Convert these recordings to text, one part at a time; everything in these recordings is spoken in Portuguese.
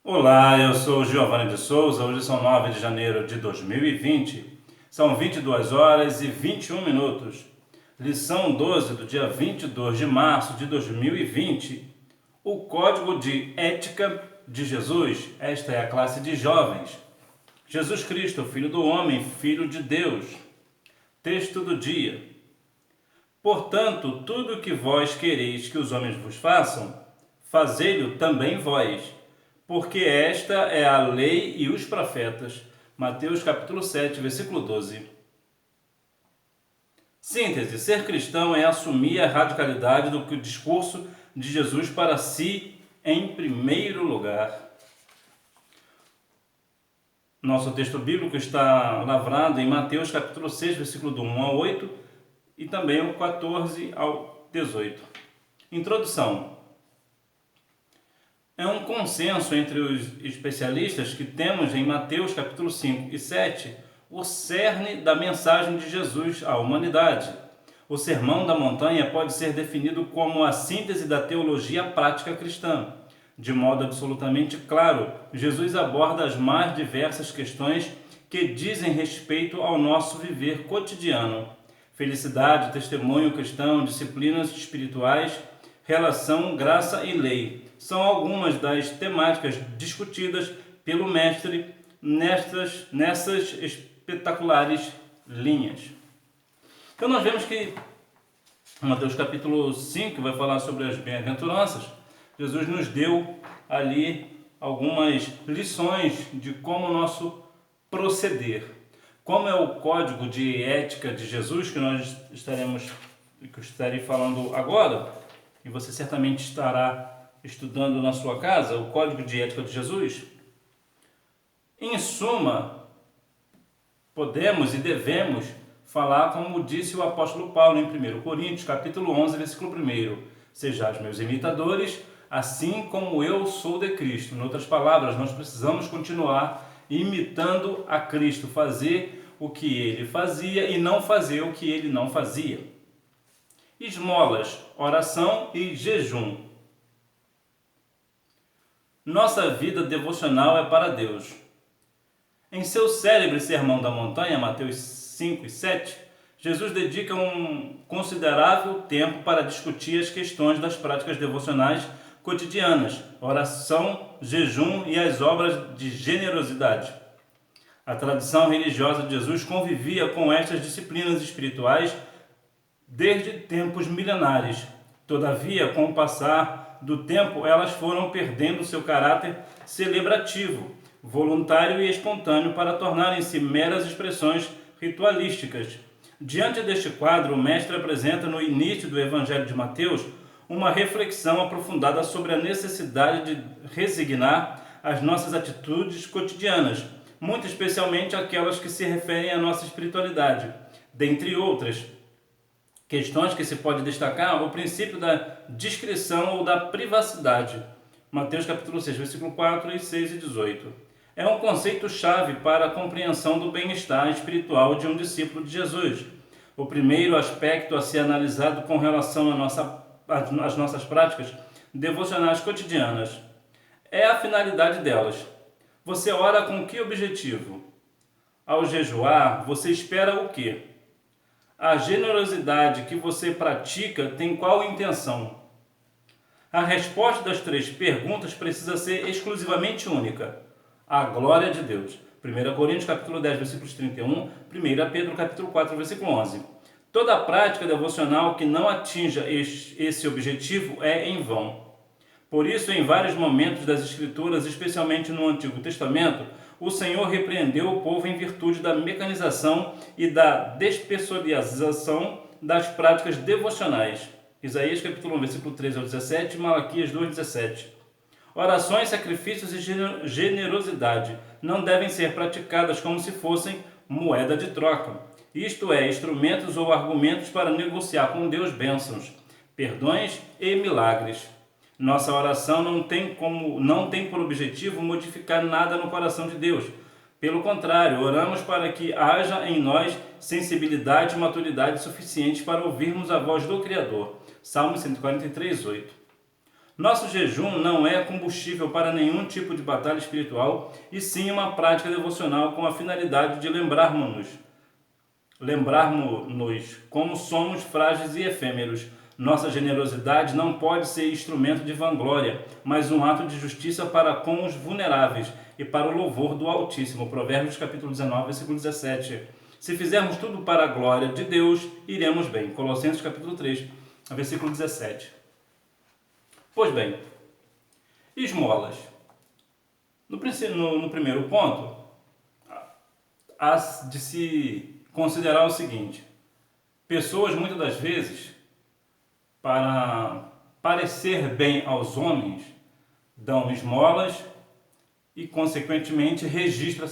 Olá, eu sou Giovanni de Souza. Hoje são 9 de janeiro de 2020. São 22 horas e 21 minutos. Lição 12 do dia 22 de março de 2020. O Código de Ética de Jesus. Esta é a classe de jovens. Jesus Cristo, Filho do Homem, Filho de Deus. Texto do dia. Portanto, tudo o que vós quereis que os homens vos façam, fazei-lo também vós, porque esta é a lei e os profetas. Mateus capítulo 7, versículo 12. Síntese: ser cristão é assumir a radicalidade do discurso de Jesus para si em primeiro lugar. Nosso texto bíblico está lavrado em Mateus capítulo 6, versículo do 1 ao 8 e também o 14 ao 18. Introdução. É um consenso entre os especialistas que temos em Mateus capítulo 5 e 7 o cerne da mensagem de Jesus à humanidade. O Sermão da Montanha pode ser definido como a síntese da teologia prática cristã. De modo absolutamente claro, Jesus aborda as mais diversas questões que dizem respeito ao nosso viver cotidiano. Felicidade, testemunho cristão, disciplinas espirituais, relação, graça e lei são algumas das temáticas discutidas pelo mestre nessas espetaculares linhas. Então nós vemos que Mateus capítulo 5 vai falar sobre as bem-aventuranças. Jesus nos deu ali algumas lições de como nosso proceder. Como é o código de ética de Jesus que eu estarei falando agora, e você certamente estará estudando na sua casa, o Código de Ética de Jesus. Em suma, podemos e devemos falar como disse o apóstolo Paulo em 1 Coríntios, capítulo 11, versículo 1. Sejais meus imitadores, assim como eu sou de Cristo. Em outras palavras, nós precisamos continuar imitando a Cristo, fazer o que ele fazia e não fazer o que ele não fazia. Esmolas, oração e jejum. Nossa vida devocional é para Deus. Em seu célebre Sermão da Montanha, Mateus 5 e 7, Jesus dedica um considerável tempo para discutir as questões das práticas devocionais cotidianas, oração, jejum e as obras de generosidade. A tradição religiosa de Jesus convivia com estas disciplinas espirituais desde tempos milenares. Todavia, com o passar do tempo, elas foram perdendo seu caráter celebrativo, voluntário e espontâneo para tornarem-se meras expressões ritualísticas. Diante deste quadro, o mestre apresenta no início do Evangelho de Mateus uma reflexão aprofundada sobre a necessidade de resignar as nossas atitudes cotidianas, muito especialmente aquelas que se referem à nossa espiritualidade. Dentre outras questões que se pode destacar, o princípio da discrição ou da privacidade. Mateus capítulo 6, versículo 4 e 6 e 18. É um conceito-chave para a compreensão do bem-estar espiritual de um discípulo de Jesus. O primeiro aspecto a ser analisado com relação às nossas práticas devocionais cotidianas é a finalidade delas. Você ora com que objetivo? Ao jejuar, você espera o quê? A generosidade que você pratica tem qual intenção? A resposta das três perguntas precisa ser exclusivamente única: a glória de Deus. 1 Coríntios capítulo 10, versículos 31, 1 Pedro capítulo 4, versículo 11. Toda prática devocional que não atinja esse objetivo é em vão. Por isso, em vários momentos das Escrituras, especialmente no Antigo Testamento, o Senhor repreendeu o povo em virtude da mecanização e da despessoalização das práticas devocionais. Isaías capítulo 1, versículo 13 ao 17, Malaquias 2, 17. Orações, sacrifícios e generosidade não devem ser praticadas como se fossem moeda de troca. Isto é, instrumentos ou argumentos para negociar com Deus bênçãos, perdões e milagres. Nossa oração não tem por objetivo modificar nada no coração de Deus. Pelo contrário, oramos para que haja em nós sensibilidade e maturidade suficiente para ouvirmos a voz do Criador. Salmo 143, 8. Nosso jejum não é combustível para nenhum tipo de batalha espiritual, e sim uma prática devocional com a finalidade de lembrarmos-nos como somos frágeis e efêmeros. Nossa generosidade não pode ser instrumento de vanglória, mas um ato de justiça para com os vulneráveis e para o louvor do Altíssimo. Provérbios capítulo 19, versículo 17. Se fizermos tudo para a glória de Deus, iremos bem. Colossenses capítulo 3, versículo 17. Pois bem, esmolas. No primeiro ponto, há de se considerar o seguinte: pessoas muitas das vezes, para parecer bem aos homens, dão esmolas e consequentemente registram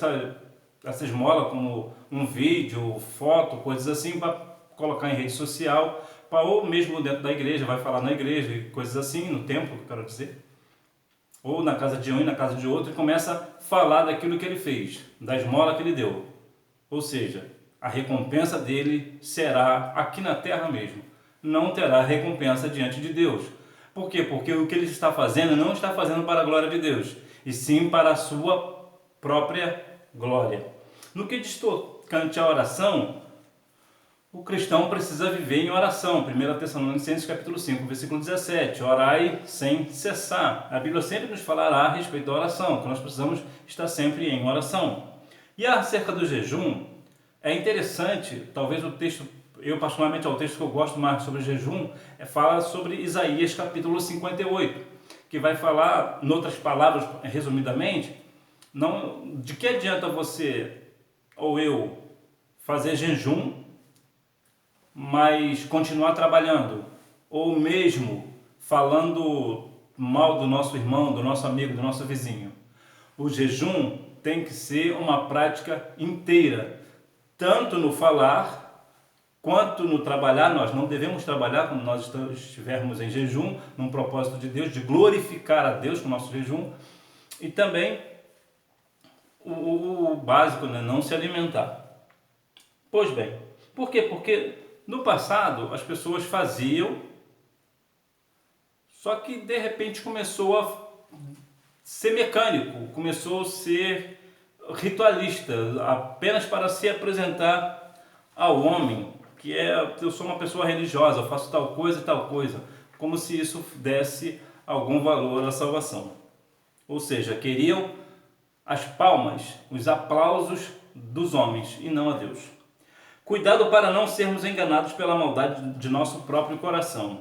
essa esmola como um vídeo, foto, coisas assim, para colocar em rede social, ou mesmo dentro da igreja, vai falar na igreja, coisas assim, no templo, que eu quero dizer, ou na casa de um e na casa de outro, e começa a falar daquilo que ele fez, da esmola que ele deu. Ou seja, a recompensa dele será aqui na terra mesmo, não terá recompensa diante de Deus. Por quê? Porque o que ele está fazendo não está fazendo para a glória de Deus, e sim para a sua própria glória. No que diz tocante à oração, o cristão precisa viver em oração. 1 Tessalonicenses capítulo 5, versículo 17. Orai sem cessar. A Bíblia sempre nos falará a respeito da oração, que nós precisamos estar sempre em oração. E acerca do jejum, é interessante, talvez o texto, eu particularmente é o texto que eu gosto mais sobre jejum, fala sobre Isaías capítulo 58, que vai falar, em outras palavras, resumidamente, de que adianta você ou eu fazer jejum, mas continuar trabalhando, ou mesmo falando mal do nosso irmão, do nosso amigo, do nosso vizinho. O jejum tem que ser uma prática inteira, tanto no falar quanto no trabalhar. Nós não devemos trabalhar quando nós estivermos em jejum, num propósito de Deus, de glorificar a Deus com o nosso jejum, e também o básico, né? Não se alimentar. Pois bem, por quê? Porque no passado as pessoas faziam, só que de repente começou a ser mecânico, começou a ser ritualista, apenas para se apresentar ao homem, que eu sou uma pessoa religiosa, eu faço tal coisa e tal coisa, como se isso desse algum valor à salvação. Ou seja, queriam as palmas, os aplausos dos homens e não a Deus. Cuidado para não sermos enganados pela maldade de nosso próprio coração.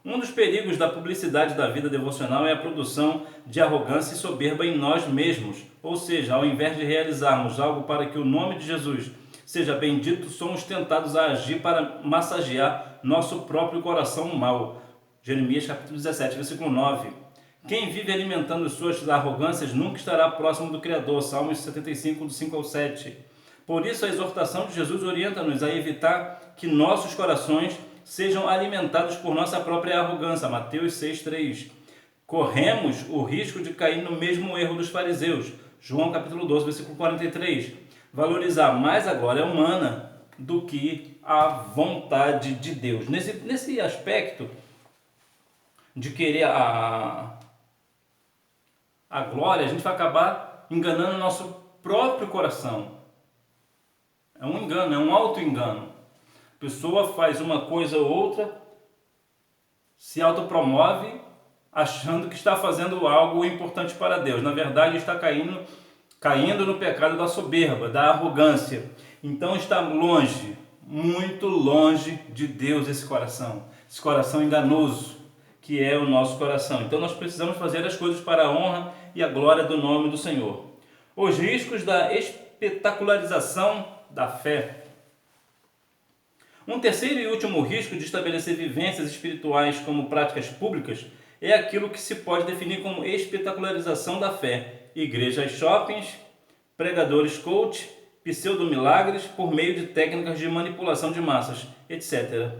Um dos perigos da publicidade da vida devocional é a produção de arrogância e soberba em nós mesmos. Ou seja, ao invés de realizarmos algo para que o nome de Jesus seja bendito, somos tentados a agir para massagear nosso próprio coração mau. Jeremias capítulo 17, versículo 9. Quem vive alimentando suas arrogâncias nunca estará próximo do Criador. Salmos 75, do 5 ao 7. Por isso, a exortação de Jesus orienta-nos a evitar que nossos corações sejam alimentados por nossa própria arrogância. Mateus 6,3. Corremos o risco de cair no mesmo erro dos fariseus. João capítulo 12, versículo 43. Valorizar mais a glória humana do que a vontade de Deus. Nesse aspecto de querer a glória, a gente vai acabar enganando o nosso próprio coração. É um engano, é um auto-engano. A pessoa faz uma coisa ou outra, se autopromove, achando que está fazendo algo importante para Deus. Na verdade, está caindo no pecado da soberba, da arrogância. Então está longe, muito longe de Deus esse coração enganoso que é o nosso coração. Então nós precisamos fazer as coisas para a honra e a glória do nome do Senhor. Os riscos da espetacularização da fé. Um terceiro e último risco de estabelecer vivências espirituais como práticas públicas é aquilo que se pode definir como espetacularização da fé. Igrejas shoppings, pregadores coach, pseudo-milagres por meio de técnicas de manipulação de massas, etc.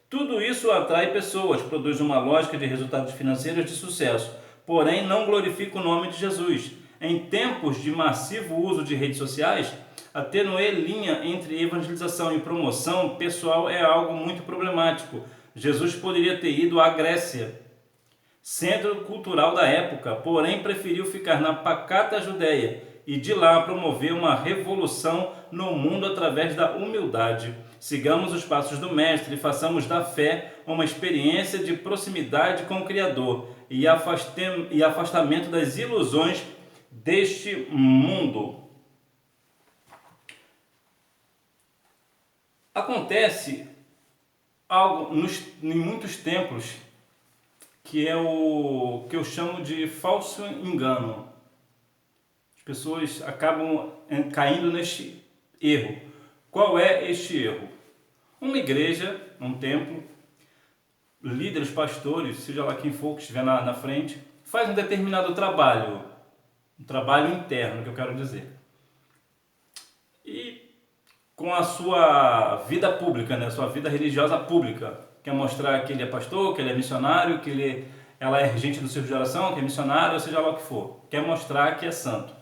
Tudo isso atrai pessoas, produz uma lógica de resultados financeiros de sucesso, porém não glorifica o nome de Jesus. Em tempos de massivo uso de redes sociais, a tênue linha entre evangelização e promoção pessoal é algo muito problemático. Jesus poderia ter ido à Grécia, centro cultural da época, porém preferiu ficar na pacata Judéia e de lá promover uma revolução no mundo através da humildade. Sigamos os passos do Mestre e façamos da fé uma experiência de proximidade com o Criador e afastamento das ilusões deste mundo. Acontece algo em muitos templos que é o que eu chamo de falso engano. As pessoas acabam caindo neste erro. Qual é este erro? Uma igreja, um templo, líderes, pastores, seja lá quem for que estiver na frente, faz um determinado trabalho, um trabalho interno, que eu quero dizer. E com a sua vida pública, né, sua vida religiosa pública, quer mostrar que ele é pastor, que ele é missionário, que ela é regente do círculo de oração, que é missionário, ou seja lá o que for. Quer mostrar que é santo.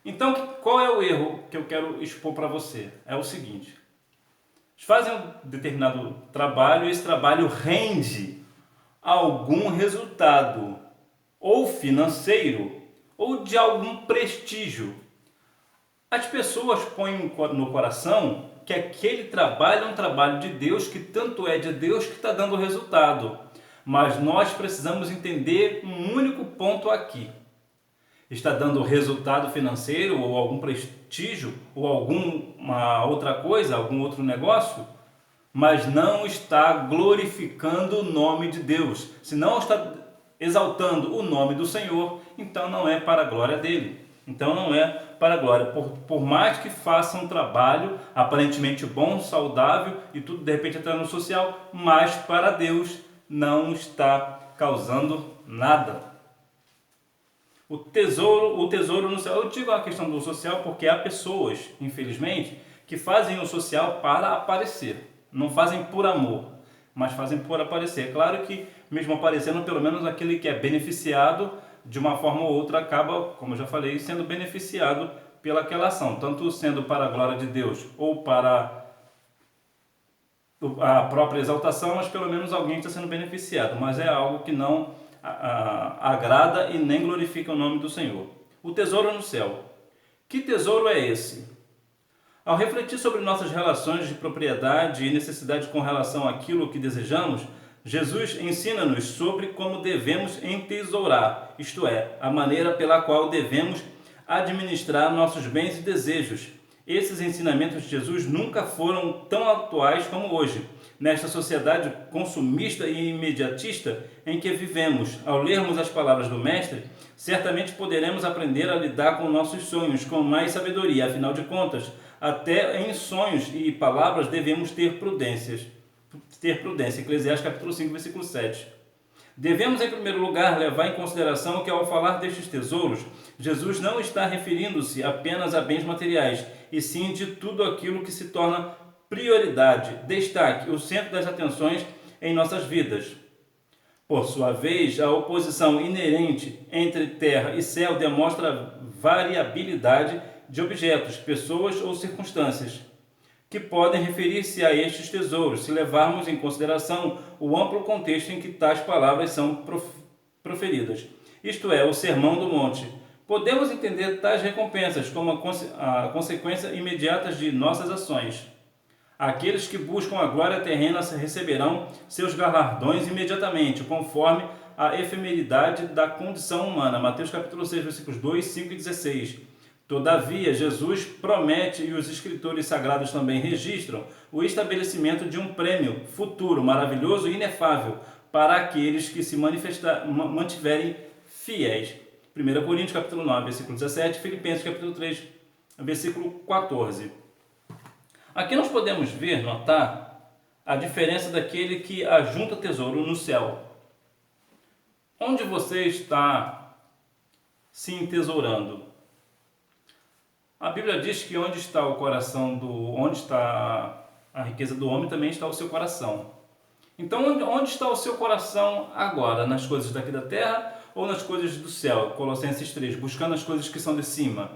Então, qual é o erro que eu quero expor para você? É o seguinte: eles fazem um determinado trabalho e esse trabalho rende algum resultado, ou financeiro, ou de algum prestígio. As pessoas põem no coração que aquele trabalho é um trabalho de Deus, que tanto é de Deus que está dando resultado. Mas nós precisamos entender um único ponto aqui. Está dando resultado financeiro, ou algum prestígio, ou alguma outra coisa, algum outro negócio, mas não está glorificando o nome de Deus. Se não está exaltando o nome do Senhor, então não é para a glória dele. Então não é para a glória. Por mais que faça um trabalho aparentemente bom, saudável e tudo de repente até no social, mas para Deus não está causando nada. O tesouro no céu. Eu digo a questão do social porque há pessoas, infelizmente, que fazem o social para aparecer. Não fazem por amor, mas fazem por aparecer. É claro que, mesmo aparecendo, pelo menos aquele que é beneficiado, de uma forma ou outra, acaba, como eu já falei, sendo beneficiado pelaquela ação. Tanto sendo para a glória de Deus ou para a própria exaltação, mas pelo menos alguém está sendo beneficiado. Mas é algo que não agrada e nem glorifica o nome do Senhor. O tesouro no céu. Que tesouro é esse? Ao refletir sobre nossas relações de propriedade e necessidade com relação àquilo que desejamos, Jesus ensina-nos sobre como devemos entesourar, isto é, a maneira pela qual devemos administrar nossos bens e desejos. Esses ensinamentos de Jesus nunca foram tão atuais como hoje, nesta sociedade consumista e imediatista em que vivemos. Ao lermos as palavras do Mestre, certamente poderemos aprender a lidar com nossos sonhos com mais sabedoria. Afinal de contas, até em sonhos e palavras devemos ter prudência. Eclesiastes capítulo 5, versículo 7. Devemos, em primeiro lugar, levar em consideração que, ao falar destes tesouros, Jesus não está referindo-se apenas a bens materiais, e sim de tudo aquilo que se torna prioridade, destaque, o centro das atenções em nossas vidas. Por sua vez, a oposição inerente entre terra e céu demonstra variabilidade de objetos, pessoas ou circunstâncias, que podem referir-se a estes tesouros, se levarmos em consideração o amplo contexto em que tais palavras são proferidas, isto é, o Sermão do Monte. Podemos entender tais recompensas como a consequência imediata de nossas ações. Aqueles que buscam a glória terrena receberão seus galardões imediatamente, conforme a efemeridade da condição humana. Mateus capítulo 6, versículos 2, 5 e 16. Todavia, Jesus promete, e os escritores sagrados também registram, o estabelecimento de um prêmio futuro, maravilhoso e inefável, para aqueles que se mantiverem fiéis. 1 Coríntios capítulo 9, versículo 17, Filipenses capítulo 3, versículo 14. Aqui nós podemos notar a diferença daquele que ajunta tesouro no céu. Onde você está se entesourando? A Bíblia diz que onde está o coração onde está a riqueza do homem, também está o seu coração. Então, onde está o seu coração agora? Nas coisas daqui da terra ou nas coisas do céu? Colossenses 3, buscando as coisas que são de cima.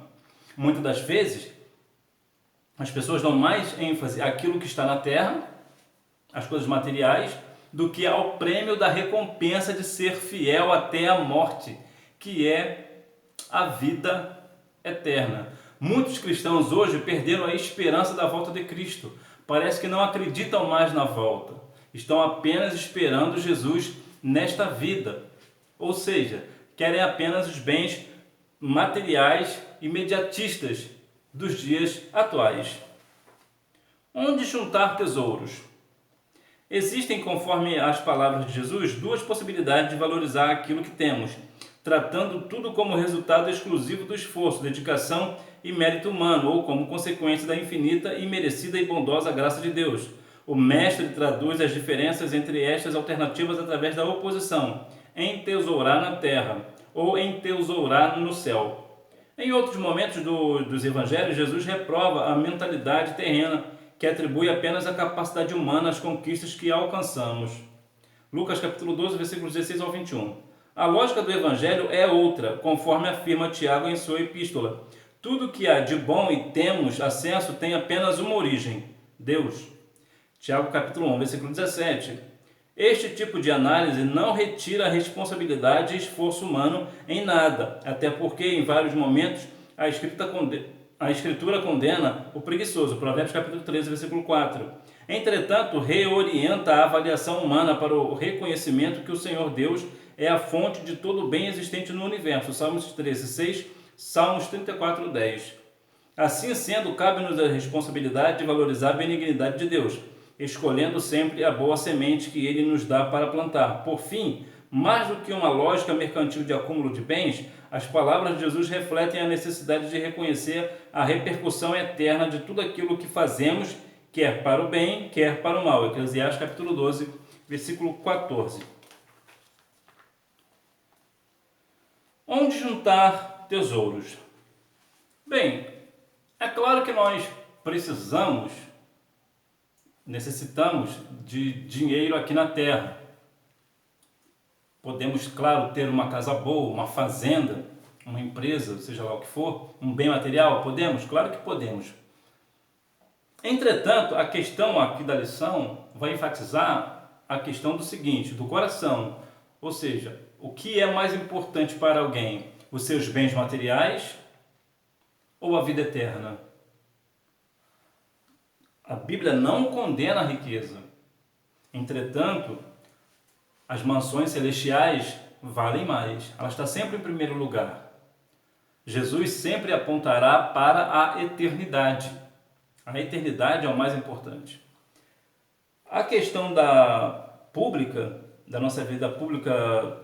Muitas das vezes, as pessoas dão mais ênfase àquilo que está na terra, as coisas materiais, do que ao prêmio da recompensa de ser fiel até a morte, que é a vida eterna. Muitos cristãos hoje perderam a esperança da volta de Cristo. Parece que não acreditam mais na volta. Estão apenas esperando Jesus nesta vida. Ou seja, querem apenas os bens materiais imediatistas dos dias atuais. Onde juntar tesouros? Existem, conforme as palavras de Jesus, duas possibilidades de valorizar aquilo que temos, tratando tudo como resultado exclusivo do esforço, dedicação e mérito humano, ou como consequência da infinita, imerecida e bondosa graça de Deus. O mestre traduz as diferenças entre estas alternativas através da oposição: entesourar na terra ou entesourar no céu. Em outros momentos dos evangelhos, Jesus reprova a mentalidade terrena, que atribui apenas a capacidade humana às conquistas que alcançamos. Lucas capítulo 12, versículos 16 ao 21. A lógica do evangelho é outra, conforme afirma Tiago em sua epístola. Tudo que há de bom e temos acesso tem apenas uma origem: Deus. Tiago capítulo 1, versículo 17. Este tipo de análise não retira a responsabilidade e esforço humano em nada, até porque em vários momentos a Escritura condena o preguiçoso. Provérbios capítulo 13, versículo 4. Entretanto, reorienta a avaliação humana para o reconhecimento que o Senhor Deus é a fonte de todo o bem existente no universo. Salmos 13, 6, Salmos 34, 10. Assim sendo, cabe-nos a responsabilidade de valorizar a benignidade de Deus, escolhendo sempre a boa semente que Ele nos dá para plantar. Por fim, mais do que uma lógica mercantil de acúmulo de bens, as palavras de Jesus refletem a necessidade de reconhecer a repercussão eterna de tudo aquilo que fazemos, quer para o bem, quer para o mal. Eclesiastes capítulo 12, versículo 14. Onde juntar tesouros? Bem, é claro que nós necessitamos de dinheiro aqui na terra. Podemos, claro, ter uma casa boa, uma fazenda, uma empresa, seja lá o que for, um bem material. Podemos? Claro que podemos. Entretanto, a questão aqui da lição vai enfatizar a questão do seguinte, do coração. Ou seja, o que é mais importante para alguém? Os seus bens materiais ou a vida eterna? A Bíblia não condena a riqueza. Entretanto, as mansões celestiais valem mais. Ela está sempre em primeiro lugar. Jesus sempre apontará para a eternidade. A eternidade é o mais importante. A questão da nossa vida pública,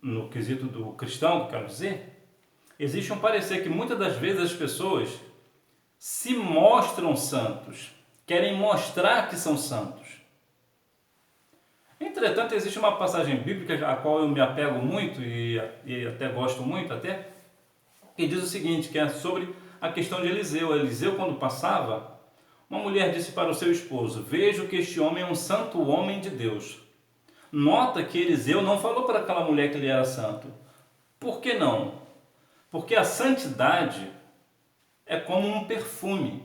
no quesito do cristão, quero dizer, existe um parecer que muitas das vezes as pessoas se mostram santos, querem mostrar que são santos. Entretanto, existe uma passagem bíblica a qual eu me apego muito e até gosto muito, que diz o seguinte, que é sobre a questão de Eliseu. Eliseu, quando passava, uma mulher disse para o seu esposo: vejo que este homem é um santo homem de Deus. Nota que Eliseu não falou para aquela mulher que ele era santo. Por que não? Porque a santidade é como um perfume.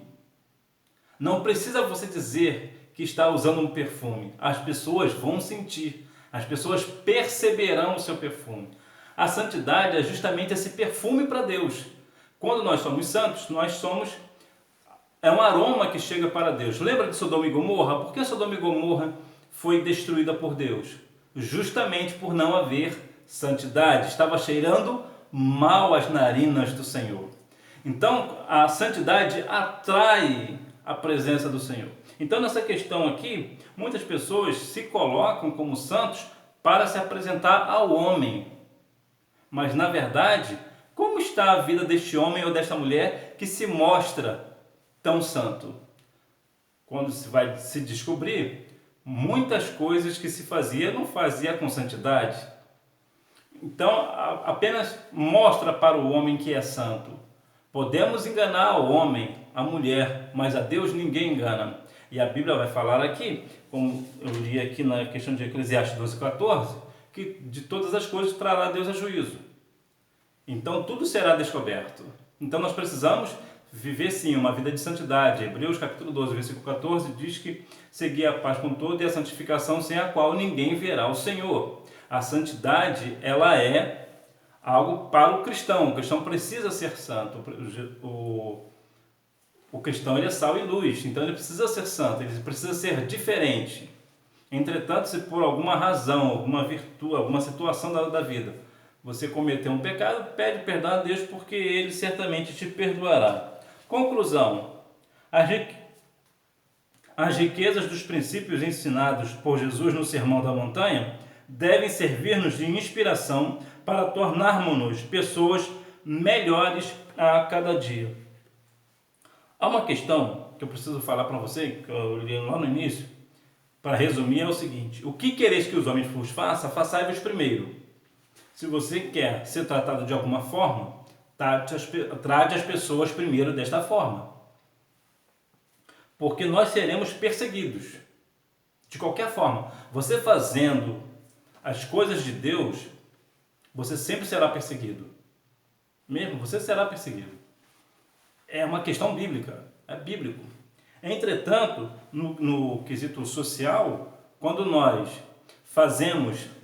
Não precisa você dizer que está usando um perfume. As pessoas vão sentir. As pessoas perceberão o seu perfume. A santidade é justamente esse perfume para Deus. Quando nós somos santos, é um aroma que chega para Deus. Lembra de Sodoma e Gomorra? Por que Sodoma e Gomorra foi destruída por Deus? Justamente por não haver santidade. Estava cheirando mal as narinas do Senhor. Então, a santidade atrai a presença do Senhor. Então, nessa questão aqui, muitas pessoas se colocam como santos para se apresentar ao homem. Mas, na verdade, como está a vida deste homem ou desta mulher que se mostra tão santo? Quando se vai se descobrir, muitas coisas que se fazia, não fazia com santidade. Então, apenas mostra para o homem que é santo. Podemos enganar o homem, a mulher, mas a Deus ninguém engana. E a Bíblia vai falar aqui, como eu li aqui na questão de Eclesiastes 12, 14, que de todas as coisas trará Deus a juízo. Então tudo será descoberto. Então nós precisamos viver sim uma vida de santidade. Hebreus capítulo 12, versículo 14 diz que seguir a paz com todo e a santificação, sem a qual ninguém verá o Senhor. A santidade, ela é algo para o cristão. O cristão precisa ser santo. O cristão, ele é sal e luz, então ele precisa ser santo, ele precisa ser diferente. Entretanto, se por alguma razão, alguma virtude, alguma situação da vida, você cometeu um pecado, pede perdão a Deus, porque Ele certamente te perdoará. Conclusão: as riquezas dos princípios ensinados por Jesus no Sermão da Montanha devem servir-nos de inspiração para tornarmos-nos pessoas melhores a cada dia. Há uma questão que eu preciso falar para você, que eu li lá no início, para resumir, é o seguinte: o que quereis que os homens vos façam, façai-vos primeiro. Se você quer ser tratado de alguma forma, trate as pessoas primeiro desta forma. Porque nós seremos perseguidos. De qualquer forma, você fazendo as coisas de Deus, você sempre será perseguido. Mesmo, você será perseguido. É uma questão bíblica, é bíblico. Entretanto, no quesito social, quando nós fazemos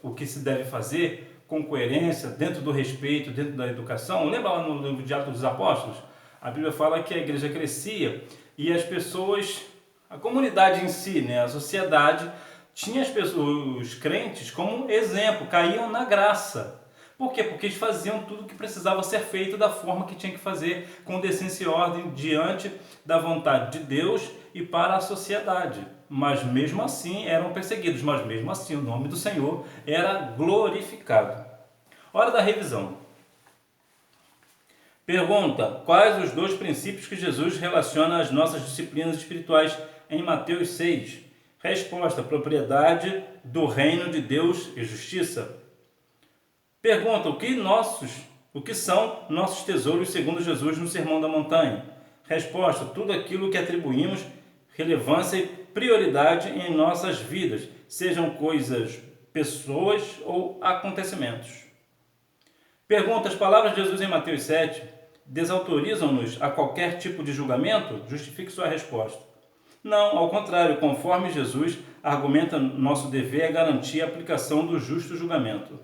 o que se deve fazer com coerência, dentro do respeito, dentro da educação, lembra lá no livro de Atos dos Apóstolos? A Bíblia fala que a igreja crescia e as pessoas, a comunidade em si, né, a sociedade, tinha os crentes como exemplo, caíam na graça. Por quê? Porque eles faziam tudo o que precisava ser feito da forma que tinha que fazer, com decência e ordem, diante da vontade de Deus e para a sociedade. Mas mesmo assim eram perseguidos, mas mesmo assim o nome do Senhor era glorificado. Hora da revisão. Pergunta: quais os dois princípios que Jesus relaciona às nossas disciplinas espirituais em Mateus 6? Resposta: propriedade do reino de Deus e justiça. Pergunta: o que são nossos tesouros segundo Jesus no Sermão da Montanha? Resposta: tudo aquilo que atribuímos relevância e prioridade em nossas vidas, sejam coisas, pessoas ou acontecimentos. Pergunta: as palavras de Jesus em Mateus 7 desautorizam-nos a qualquer tipo de julgamento? Justifique sua resposta. Não, ao contrário, conforme Jesus argumenta, nosso dever é garantir a aplicação do justo julgamento.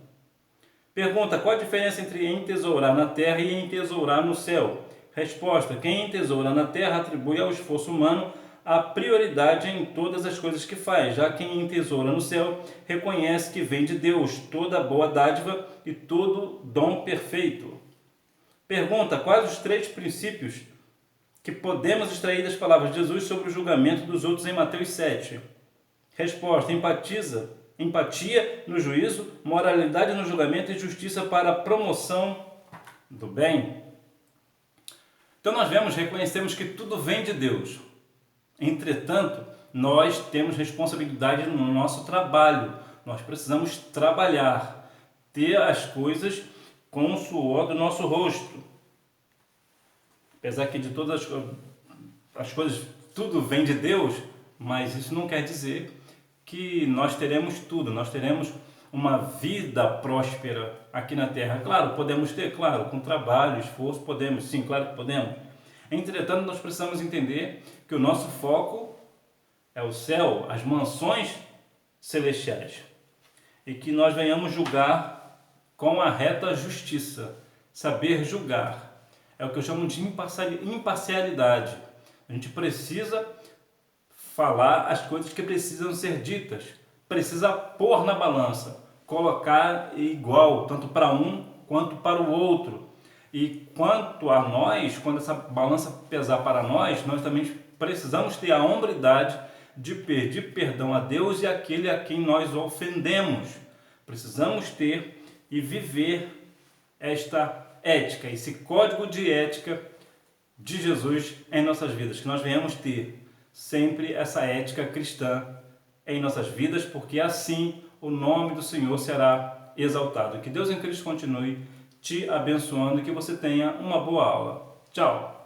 Pergunta: qual a diferença entre entesourar na terra e entesourar no céu? Resposta: quem entesoura na terra atribui ao esforço humano a prioridade em todas as coisas que faz, já quem entesoura no céu reconhece que vem de Deus toda boa dádiva e todo dom perfeito. Pergunta: quais os 3 princípios que podemos extrair das palavras de Jesus sobre o julgamento dos outros em Mateus 7? Resposta: empatia no juízo, moralidade no julgamento e justiça para a promoção do bem. Então nós reconhecemos que tudo vem de Deus. Entretanto, nós temos responsabilidade no nosso trabalho. Nós precisamos trabalhar, ter as coisas com o suor do nosso rosto. Apesar que de todas as coisas, tudo vem de Deus, mas isso não quer dizer que nós teremos tudo, nós teremos uma vida próspera aqui na Terra. Claro, podemos ter, claro, com trabalho, esforço, podemos, sim, claro que podemos. Entretanto, nós precisamos entender que o nosso foco é o céu, as mansões celestiais. E que nós venhamos julgar com a reta justiça, saber julgar. É o que eu chamo de imparcialidade. A gente precisa falar as coisas que precisam ser ditas, precisa pôr na balança, colocar igual, tanto para um quanto para o outro. E quanto a nós, quando essa balança pesar para nós também precisamos ter a hombridade de pedir perdão a Deus e àquele a quem nós ofendemos. Precisamos ter e viver esta ética, esse código de ética de Jesus em nossas vidas, que nós venhamos ter sempre essa ética cristã em nossas vidas, porque assim o nome do Senhor será exaltado. Que Deus em Cristo continue te abençoando e que você tenha uma boa aula. Tchau!